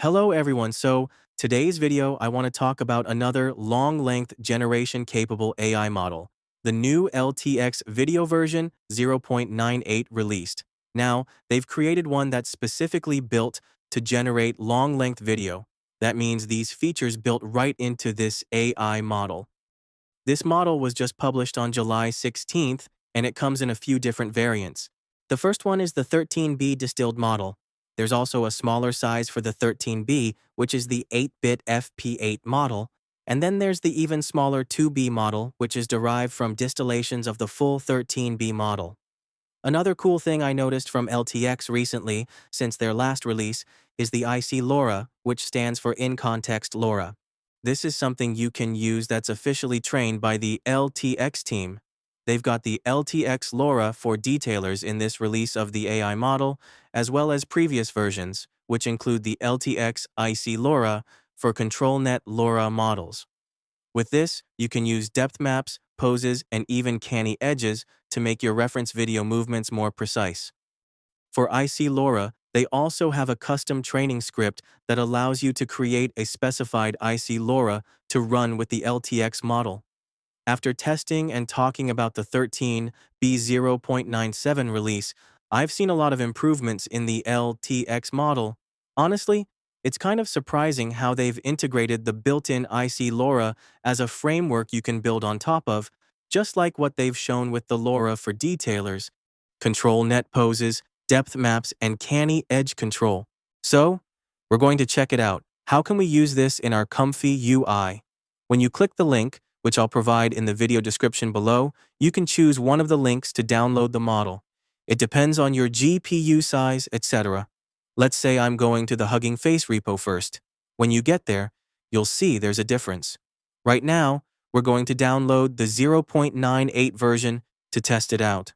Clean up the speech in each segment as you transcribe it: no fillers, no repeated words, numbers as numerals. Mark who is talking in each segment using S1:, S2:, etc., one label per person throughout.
S1: Hello everyone, so today's video I want to talk about another long-length generation-capable AI model, the new LTX video version 0.98 released. Now, they've created one that's specifically built to generate long-length video. That means these features built right into this AI model. This model was just published on July 16th, and it comes in a few different variants. The first one is the 13B distilled model. There's also a smaller size for the 13B, which is the 8-bit FP8 model, and then there's the even smaller 2B model, which is derived from distillations of the full 13B model. Another cool thing I noticed from LTX recently, since their last release, is the IC LoRa, which stands for In-Context LoRa. This is something you can use that's officially trained by the LTX team. They've got the LTX LoRa for detailers in this release of the AI model, as well as previous versions, which include the LTX IC LoRa for ControlNet LoRa models. With this, you can use depth maps, poses, and even canny edges to make your reference video movements more precise. For IC LoRa, they also have a custom training script that allows you to create a specified IC LoRa to run with the LTX model. After testing and talking about the 13B0.97 release, I've seen a lot of improvements in the LTX model. Honestly, it's kind of surprising how they've integrated the built-in IC LoRa as a framework you can build on top of, just like what they've shown with the LoRa for detailers, control net poses, depth maps, and canny edge control. So, we're going to check it out. How can we use this in our ComfyUI? When you click the link, which I'll provide in the video description below, you can choose one of the links to download the model. It depends on your GPU size, etc. Let's say I'm going to the Hugging Face repo first. When you get there, you'll see there's a difference. Right now, we're going to download the 0.98 version to test it out.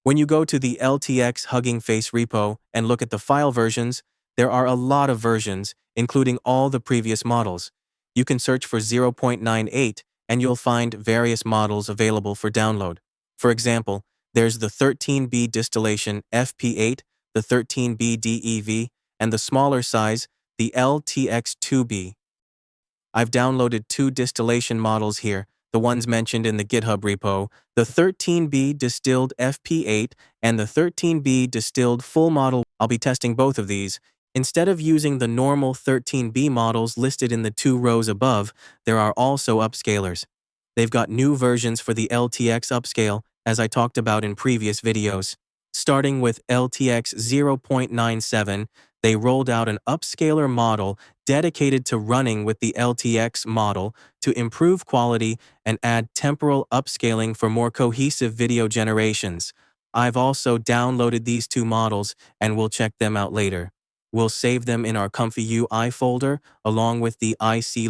S1: When you go to the LTX Hugging Face repo and look at the file versions, there are a lot of versions, including all the previous models. You can search for 0.98 and you'll find various models available for download. For example, there's the 13B distillation FP8, the 13B DEV, and the smaller size, the LTX2B. I've downloaded two distillation models here, the ones mentioned in the GitHub repo, the 13B distilled FP8 and the 13B distilled full model. I'll be testing both of these. Instead of using the normal 13B models listed in the two rows above, there are also upscalers. They've got new versions for the LTX upscale, as I talked about in previous videos. Starting with LTX 0.97, they rolled out an upscaler model dedicated to running with the LTX model to improve quality and add temporal upscaling for more cohesive video generations. I've also downloaded these two models and we'll check them out later. We'll save them in our ComfyUI folder along with the IC.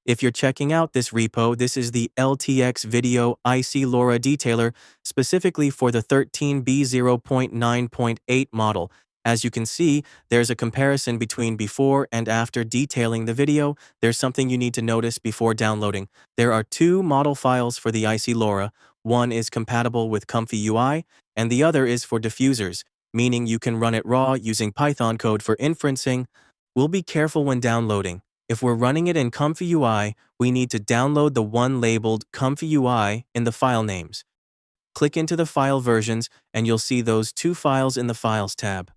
S1: If you're checking out this repo, this is the LTX Video IC LoRa detailer specifically for the 13B0.9.8 model. As you can see, there's a comparison between before and after detailing the video. There's something you need to notice before downloading. There are two model files for the IC LoRa. One is compatible with ComfyUI, and the other is for diffusers, meaning you can run it raw using Python code for inferencing. We'll be careful when downloading. If we're running it in ComfyUI, we need to download the one labeled ComfyUI in the file names. Click into the file versions and you'll see those two files in the Files tab.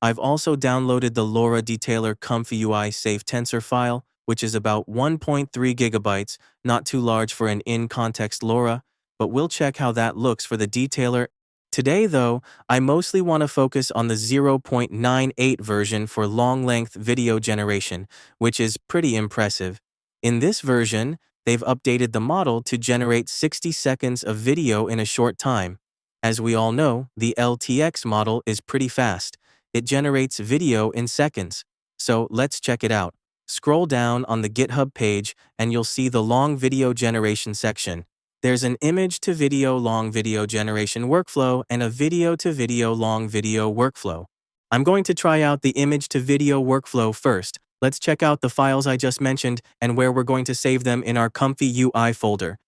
S1: I've also downloaded the LoRa detailer ComfyUI safe tensor file, which is about 1.3 gigabytes, not too large for an in-context LoRa, but we'll check how that looks for the detailer. Today, though, I mostly want to focus on the 0.98 version for long-length video generation, which is pretty impressive. In this version, they've updated the model to generate 60 seconds of video in a short time. As we all know, the LTX model is pretty fast. It generates video in seconds. So let's check it out. Scroll down on the GitHub page and you'll see the long video generation section. There's an image-to-video long video generation workflow and a video-to-video long video workflow. I'm going to try out the image-to-video workflow first. Let's check out the files I just mentioned and where we're going to save them in our ComfyUI folder.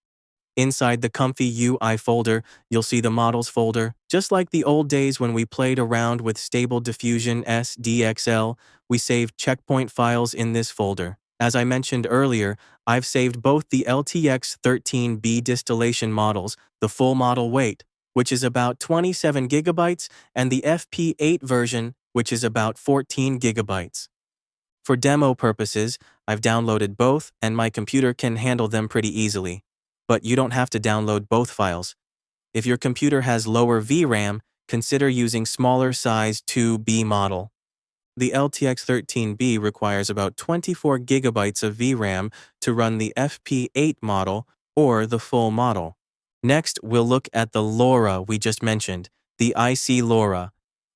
S1: Inside the ComfyUI folder, you'll see the Models folder. Just like the old days when we played around with Stable Diffusion SDXL, we saved checkpoint files in this folder. As I mentioned earlier, I've saved both the LTX 13B distillation models, the full model weight, which is about 27 gigabytes, and the FP8 version, which is about 14 gigabytes. For demo purposes, I've downloaded both and my computer can handle them pretty easily. But you don't have to download both files. If your computer has lower VRAM, consider using smaller size 2B model. The LTX 13B requires about 24 gigabytes of VRAM to run the FP8 model or the full model. Next, we'll look at the LoRa we just mentioned, the IC LoRa.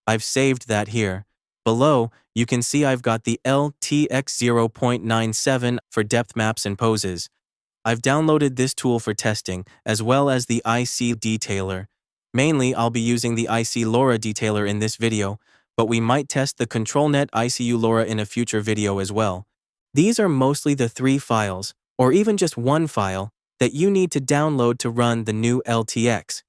S1: I've saved that here. Below, you can see I've got the LTX 0.97 for depth maps and poses. I've downloaded this tool for testing, as well as the IC detailer. Mainly, I'll be using the IC LoRa detailer in this video, but we might test the ControlNet ICU LoRa in a future video as well. These are mostly the 3 files, or even just one file, that you need to download to run the new LTX.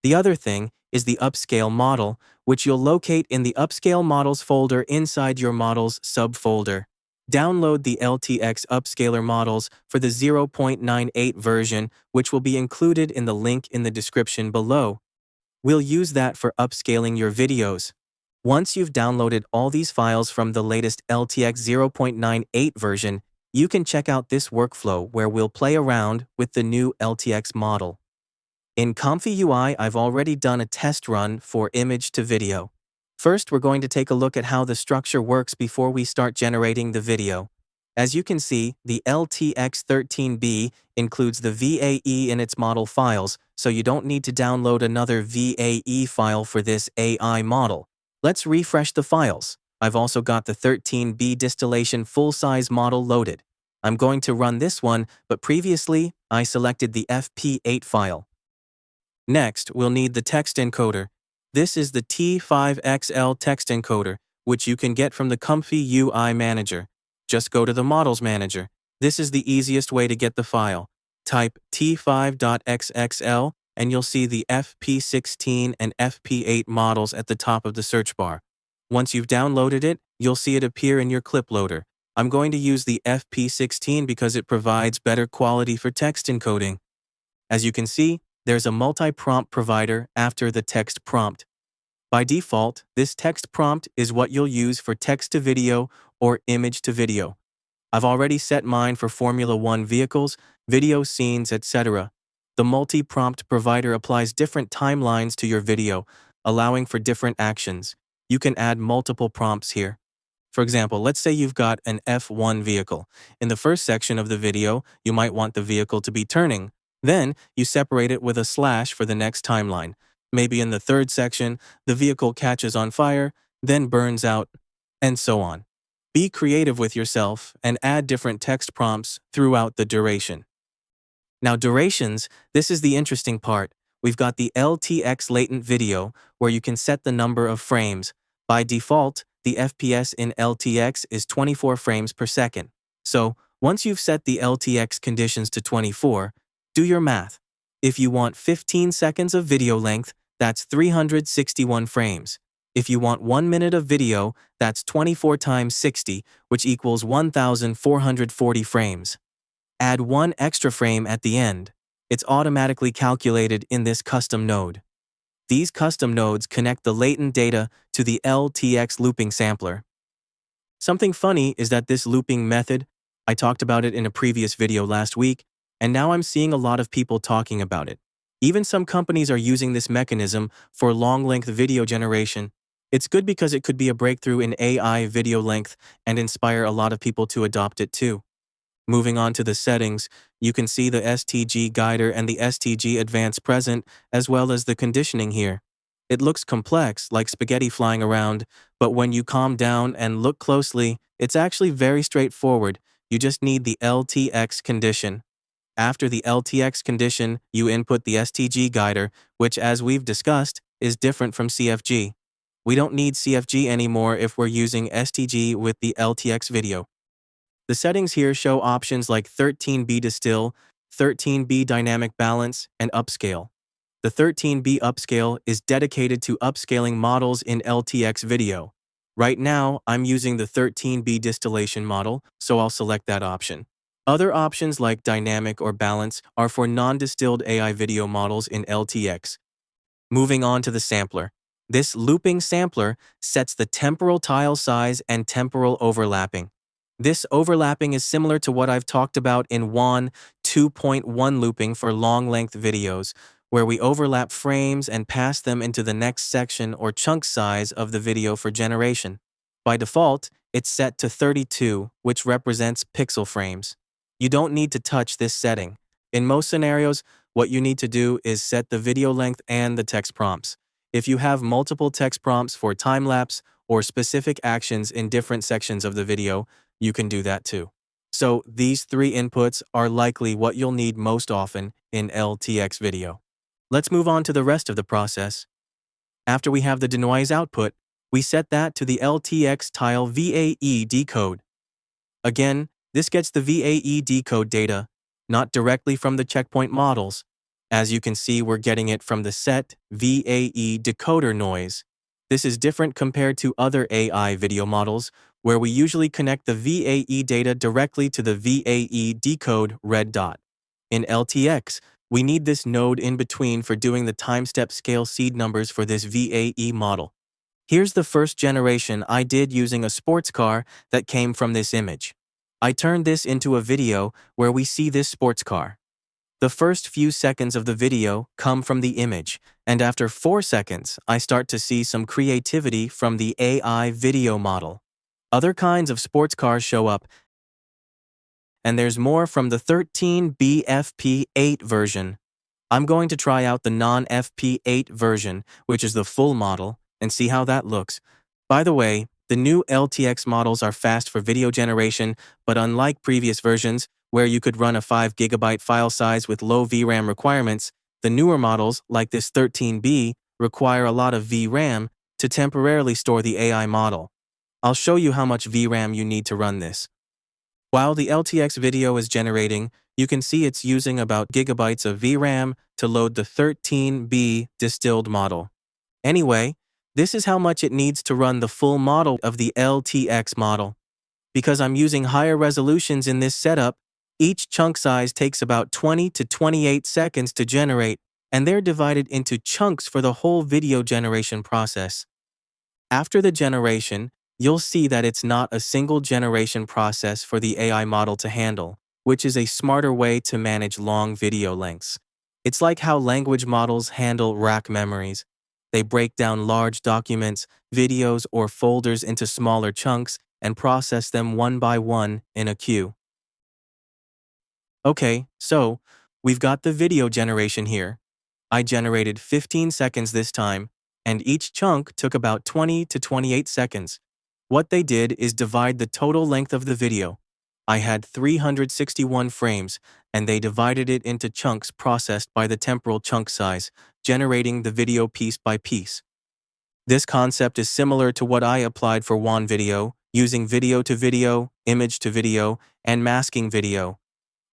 S1: The other thing is the upscale model, which you'll locate in the upscale models folder inside your models subfolder. Download the LTX upscaler models for the 0.98 version, which will be included in the link in the description below. We'll use that for upscaling your videos. Once you've downloaded all these files from the latest LTX 0.98 version, you can check out this workflow where we'll play around with the new LTX model. In ComfyUI, I've already done a test run for image to video. First, we're going to take a look at how the structure works before we start generating the video. As you can see, the LTX 13B includes the VAE in its model files, so you don't need to download another VAE file for this AI model. Let's refresh the files. I've also got the 13B distillation full-size model loaded. I'm going to run this one, but previously, I selected the FP8 file. Next, we'll need the text encoder. This is the T5XL text encoder, which you can get from the ComfyUI manager. Just go to the Models Manager. This is the easiest way to get the file. Type t5.xxl and you'll see the FP16 and FP8 models at the top of the search bar. Once you've downloaded it, you'll see it appear in your clip loader. I'm going to use the FP16 because it provides better quality for text encoding. As you can see, there's a multi-prompt provider after the text prompt. By default, this text prompt is what you'll use for text to video or image to video. I've already set mine for Formula 1 vehicles, video scenes, etc. The multi-prompt provider applies different timelines to your video, allowing for different actions. You can add multiple prompts here. For example, let's say you've got an F1 vehicle. In the first section of the video, you might want the vehicle to be turning. Then, you separate it with a slash for the next timeline. Maybe in the third section, the vehicle catches on fire, then burns out, and so on. Be creative with yourself and add different text prompts throughout the duration. Now durations, this is the interesting part. We've got the LTX latent video, where you can set the number of frames. By default, the FPS in LTX is 24 frames per second. So, once you've set the LTX conditions to 24, do your math. If you want 15 seconds of video length, that's 361 frames. If you want 1 minute of video, that's 24 times 60, which equals 1,440 frames. Add one extra frame at the end. It's automatically calculated in this custom node. These custom nodes connect the latent data to the LTX looping sampler. Something funny is that this looping method, I talked about it in a previous video last week, and now I'm seeing a lot of people talking about it. Even some companies are using this mechanism for long-length video generation. It's good because it could be a breakthrough in AI video length and inspire a lot of people to adopt it too. Moving on to the settings, you can see the STG guider and the STG advanced present, as well as the conditioning here. It looks complex, like spaghetti flying around, but when you calm down and look closely, it's actually very straightforward. You just need the LTX condition. After the LTX condition, you input the STG guider, which, as we've discussed, is different from CFG. We don't need CFG anymore if we're using STG with the LTX video. The settings here show options like 13B distill, 13B dynamic balance, and upscale. The 13B upscale is dedicated to upscaling models in LTX video. Right now, I'm using the 13B distillation model, so I'll select that option. Other options like dynamic or balance are for non-distilled AI video models in LTX. Moving on to the sampler. This looping sampler sets the temporal tile size and temporal overlapping. This overlapping is similar to what I've talked about in WAN 2.1 looping for long-length videos, where we overlap frames and pass them into the next section or chunk size of the video for generation. By default, it's set to 32, which represents pixel frames. You don't need to touch this setting. In most scenarios, what you need to do is set the video length and the text prompts. If you have multiple text prompts for time-lapse or specific actions in different sections of the video, you can do that too. So these three inputs are likely what you'll need most often in LTX video. Let's move on to the rest of the process. After we have the denoise output, we set that to the LTX tile VAE decode. Again, this gets the VAE decode data, not directly from the checkpoint models. As you can see, we're getting it from the set VAE decoder noise. This is different compared to other AI video models, where we usually connect the VAE data directly to the VAE decode red dot. In LTX, we need this node in between for doing the time step scale seed numbers for this VAE model. Here's the first generation I did using a sports car that came from this image. I turned this into a video where we see this sports car. The first few seconds of the video come from the image, and after 4 seconds, I start to see some creativity from the AI video model. Other kinds of sports cars show up, and there's more from the 13BFP8 version. I'm going to try out the non-FP8 version, which is the full model, and see how that looks. By the way, the new LTX models are fast for video generation, but unlike previous versions, where you could run a 5GB file size with low VRAM requirements, the newer models, like this 13B, require a lot of VRAM to temporarily store the AI model. I'll show you how much VRAM you need to run this. While the LTX video is generating, you can see it's using about gigabytes of VRAM to load the 13B distilled model. Anyway, this is how much it needs to run the full model of the LTX model. Because I'm using higher resolutions in this setup, each chunk size takes about 20 to 28 seconds to generate, and they're divided into chunks for the whole video generation process. After the generation, you'll see that it's not a single generation process for the AI model to handle, which is a smarter way to manage long video lengths. It's like how language models handle rack memories. They break down large documents, videos, or folders into smaller chunks and process them one by one in a queue. Okay, so we've got the video generation here. I generated 15 seconds this time, and each chunk took about 20 to 28 seconds. What they did is divide the total length of the video. I had 361 frames, and they divided it into chunks processed by the temporal chunk size, generating the video piece by piece. This concept is similar to what I applied for WAN video, using video to video, image to video, and masking video.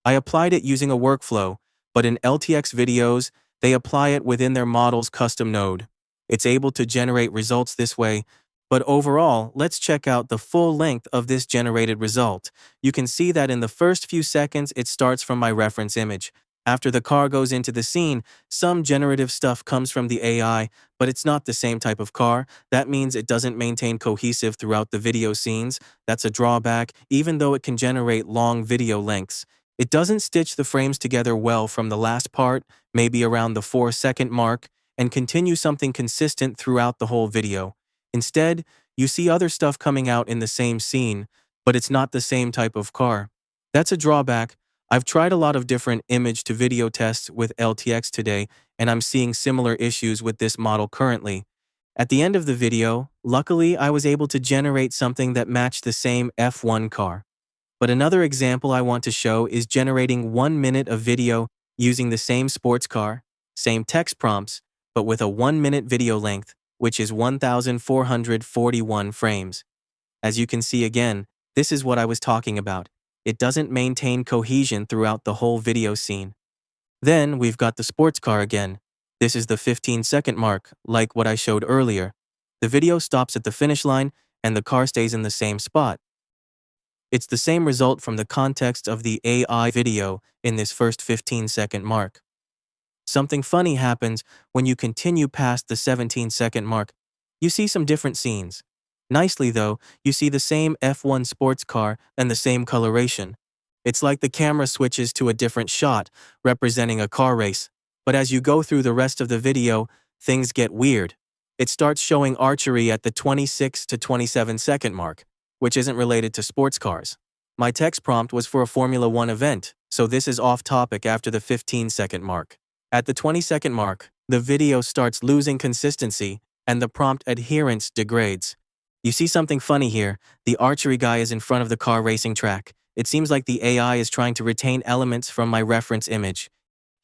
S1: I applied it using a workflow, but in LTX videos, they apply it within their model's custom node. It's able to generate results this way, but overall, let's check out the full length of this generated result. You can see that in the first few seconds, it starts from my reference image. After the car goes into the scene, some generative stuff comes from the AI, but it's not the same type of car. That means it doesn't maintain cohesive throughout the video scenes. That's a drawback, even though it can generate long video lengths. It doesn't stitch the frames together well from the last part, maybe around the 4-second mark, and continue something consistent throughout the whole video. Instead, you see other stuff coming out in the same scene, but it's not the same type of car. That's a drawback. I've tried a lot of different image-to-video tests with LTX today, and I'm seeing similar issues with this model currently. At the end of the video, luckily I was able to generate something that matched the same F1 car. But another example I want to show is generating 1 minute of video using the same sports car, same text prompts, but with a 1-minute video length, which is 1,441 frames. As you can see again, this is what I was talking about. It doesn't maintain cohesion throughout the whole video scene. Then we've got the sports car again. This is the 15-second mark, like what I showed earlier. The video stops at the finish line, and the car stays in the same spot. It's the same result from the context of the AI video in this first 15-second mark. Something funny happens when you continue past the 17-second mark. You see some different scenes. Nicely though, you see the same F1 sports car and the same coloration. It's like the camera switches to a different shot, representing a car race. But as you go through the rest of the video, things get weird. It starts showing archery at the 26 to 27-second mark, which isn't related to sports cars. My text prompt was for a Formula 1 event, so this is off topic after the 15-second mark. At the 20-second mark, the video starts losing consistency and the prompt adherence degrades. You see something funny here. The archery guy is in front of the car racing track. It seems like the AI is trying to retain elements from my reference image.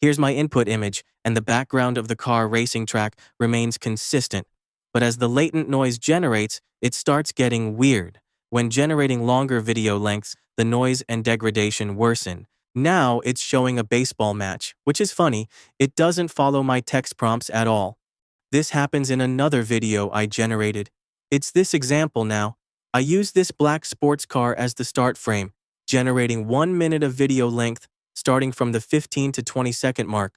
S1: Here's my input image, and the background of the car racing track remains consistent. But as the latent noise generates, it starts getting weird. When generating longer video lengths, the noise and degradation worsen. Now it's showing a baseball match, which is funny. It doesn't follow my text prompts at all. This happens in another video I generated. It's this example now. I use this black sports car as the start frame, generating 1 minute of video length starting from the 15 to 20-second mark.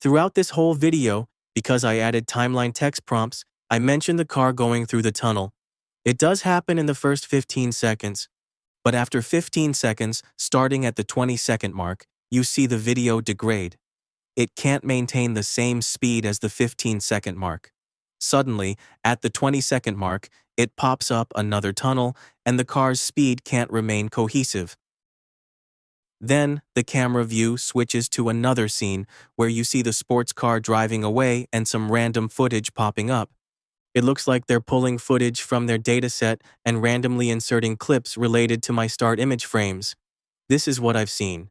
S1: Throughout this whole video, because I added timeline text prompts, I mentioned the car going through the tunnel. It does happen in the first 15 seconds. But after 15 seconds, starting at the 20-second mark, you see the video degrade. It can't maintain the same speed as the 15-second mark. Suddenly, at the 20-second mark, it pops up another tunnel, and the car's speed can't remain cohesive. Then, the camera view switches to another scene where you see the sports car driving away and some random footage popping up. It looks like they're pulling footage from their dataset and randomly inserting clips related to my start image frames. This is what I've seen.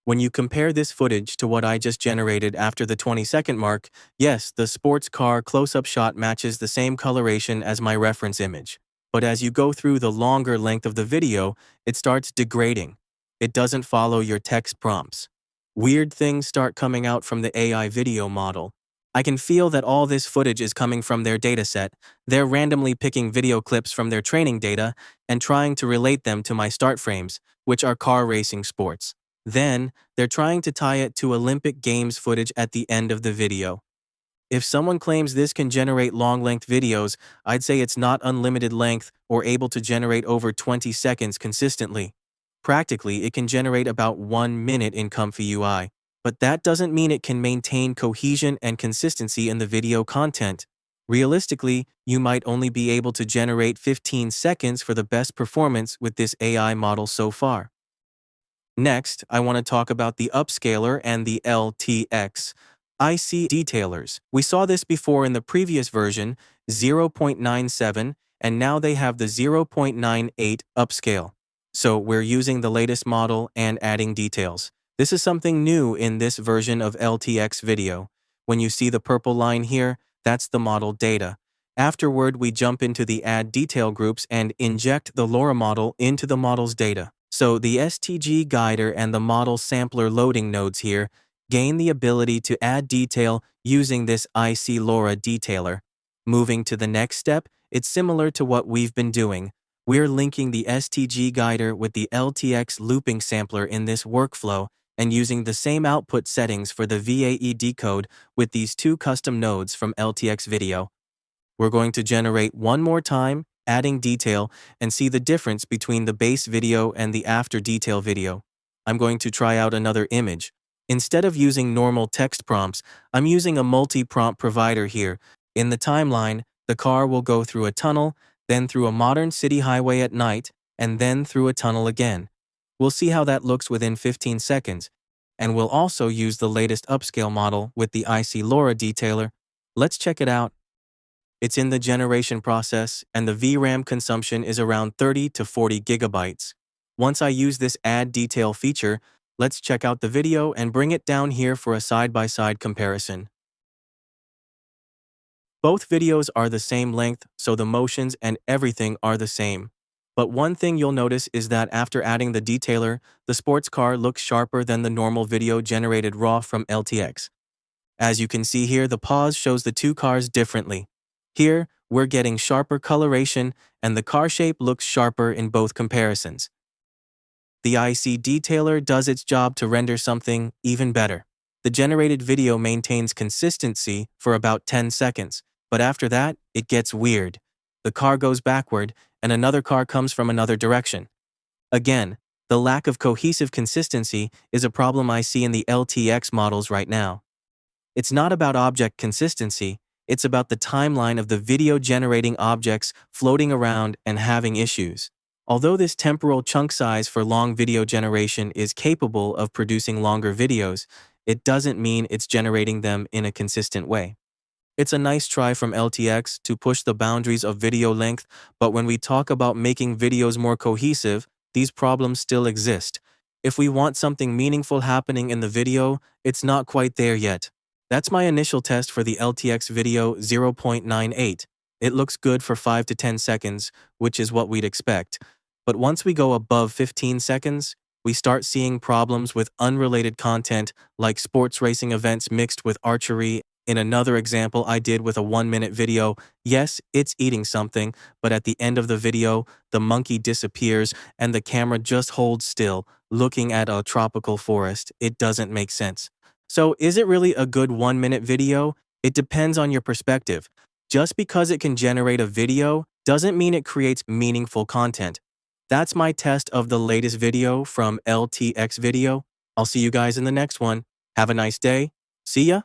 S1: When you compare this footage to what I just generated after the 20-second mark, yes, the sports car close-up shot matches the same coloration as my reference image. But as you go through the longer length of the video, it starts degrading. It doesn't follow your text prompts. Weird things start coming out from the AI video model. I can feel that all this footage is coming from their dataset. They're randomly picking video clips from their training data and trying to relate them to my start frames, which are car racing sports. Then, they're trying to tie it to Olympic Games footage at the end of the video. If someone claims this can generate long-length videos, I'd say it's not unlimited length or able to generate over 20 seconds consistently. Practically, it can generate about 1 minute in ComfyUI. But that doesn't mean it can maintain cohesion and consistency in the video content. Realistically, you might only be able to generate 15 seconds for the best performance with this AI model so far. Next, I want to talk about the upscaler and the LTX IC detailers. We saw this before in the previous version, 0.97, and now they have the 0.98 upscale. So we're using the latest model and adding details. This is something new in this version of LTX video. When you see the purple line here, that's the model data. Afterward, we jump into the Add Detail groups and inject the LoRa model into the model's data. So the STG guider and the model sampler loading nodes here gain the ability to add detail using this IC LoRA detailer. Moving to the next step, it's similar to what we've been doing. We're linking the STG guider with the LTX looping sampler in this workflow and using the same output settings for the VAE decode with these two custom nodes from LTX video. We're going to generate one more time, adding detail, and see the difference between the base video and the after detail video. I'm going to try out another image. Instead of using normal text prompts, I'm using a multi-prompt provider here. In the timeline, the car will go through a tunnel, then through a modern city highway at night, and then through a tunnel again. We'll see how that looks within 15 seconds, and we'll also use the latest upscale model with the IC LoRA detailer. Let's check it out. It's in the generation process, and the VRAM consumption is around 30 to 40 gigabytes. Once I use this Add Detail feature, let's check out the video and bring it down here for a side-by-side comparison. Both videos are the same length, so the motions and everything are the same. But one thing you'll notice is that after adding the detailer, the sports car looks sharper than the normal video generated raw from LTX. As you can see here, the pause shows the two cars differently. Here, we're getting sharper coloration and the car shape looks sharper in both comparisons. The IC detailer does its job to render something even better. The generated video maintains consistency for about 10 seconds, but after that, it gets weird. The car goes backward, and another car comes from another direction. Again, the lack of cohesive consistency is a problem I see in the LTX models right now. It's not about object consistency, it's about the timeline of the video generating objects floating around and having issues. Although this temporal chunk size for long video generation is capable of producing longer videos, it doesn't mean it's generating them in a consistent way. It's a nice try from LTX to push the boundaries of video length, but when we talk about making videos more cohesive, these problems still exist. If we want something meaningful happening in the video, it's not quite there yet. That's my initial test for the LTX video 0.98. It looks good for 5 to 10 seconds, which is what we'd expect. But once we go above 15 seconds, we start seeing problems with unrelated content like sports racing events mixed with archery. In another example I did with a 1-minute video, yes, it's eating something, but at the end of the video, the monkey disappears and the camera just holds still, looking at a tropical forest. It doesn't make sense. So is it really a good 1-minute video? It depends on your perspective. Just because it can generate a video doesn't mean it creates meaningful content. That's my test of the latest video from LTX Video. I'll see you guys in the next one. Have a nice day. See ya.